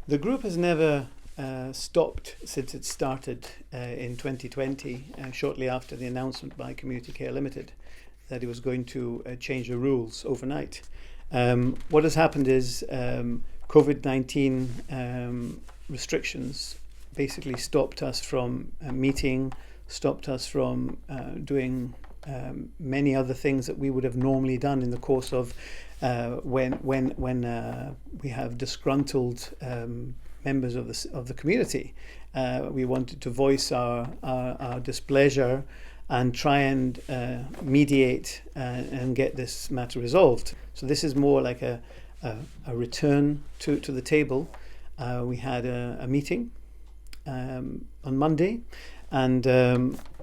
The group has never stopped since it started in 2020, shortly after the announcement by Community Care Limited that it was going to change the rules overnight. What has happened is COVID-19 restrictions basically stopped us from meeting, stopped us from doing many other things that we would have normally done in the course of when we have disgruntled members of the community. We wanted to voice our displeasure and try and mediate and get this matter resolved. So this is more like a return to the table. We had a meeting on Monday, and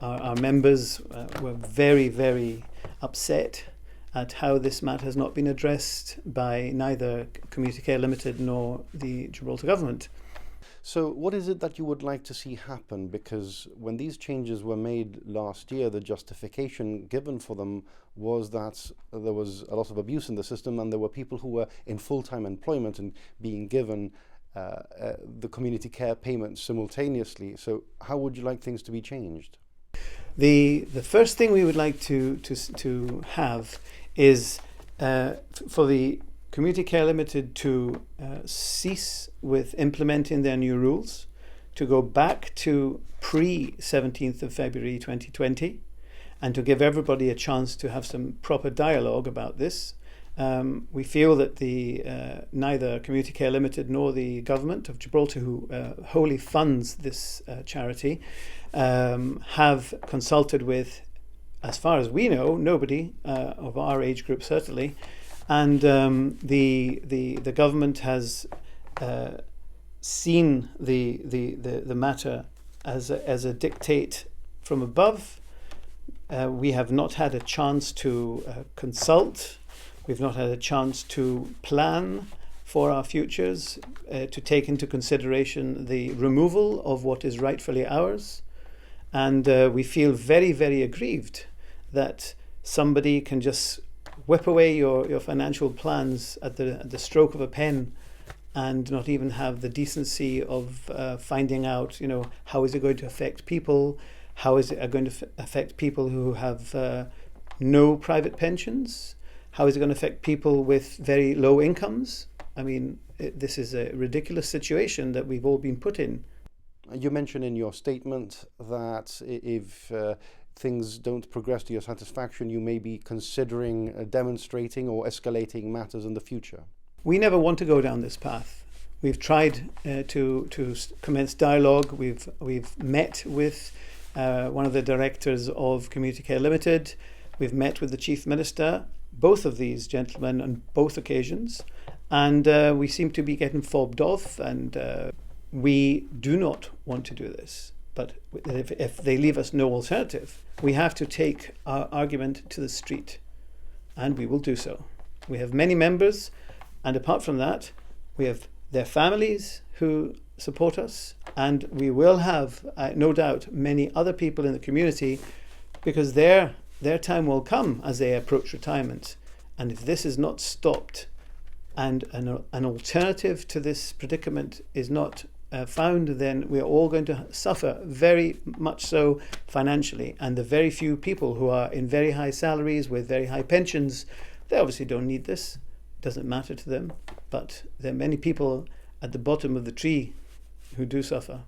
our members were very, very upset at how this matter has not been addressed by neither Community Care Limited nor the Gibraltar government. So what is it that you would like to see happen? Because when these changes were made last year, the justification given for them was that there was a lot of abuse in the system and there were people who were in full-time employment and being given the community care payments simultaneously. So how would you like things to be changed? The first thing we would like to have is for the Community Care Limited to cease with implementing their new rules, to go back to pre-17th of February 2020, and to give everybody a chance to have some proper dialogue about this. We feel that neither Community Care Limited nor the government of Gibraltar, who wholly funds this charity, have consulted with, as far as we know, nobody of our age group certainly, and the government has seen the matter as a dictate from above. We have not had a chance to consult. We've not had a chance to plan for our futures, to take into consideration the removal of what is rightfully ours. And we feel very, very aggrieved that somebody can just whip away your financial plans at the stroke of a pen and not even have the decency of finding out, how is it going to affect people? How is it going to affect people who have no private pensions? How is it going to affect people with very low incomes? I mean, this is a ridiculous situation that we've all been put in. You mentioned in your statement that if things don't progress to your satisfaction, you may be considering demonstrating or escalating matters in the future. We never want to go down this path. We've tried to commence dialogue. We've met with one of the directors of Community Care Limited. We've met with the Chief Minister, both of these gentlemen on both occasions, and we seem to be getting fobbed off, and we do not want to do this. But if they leave us no alternative, we have to take our argument to the street, and we will do so. We have many members, and apart from that, we have their families who support us, and we will have, no doubt, many other people in the community, because their time will come as they approach retirement. And if this is not stopped and an alternative to this predicament is not found, then we are all going to suffer very much so financially. And the very few people who are in very high salaries with very high pensions, they obviously don't need this. It doesn't matter to them. But there are many people at the bottom of the tree who do suffer.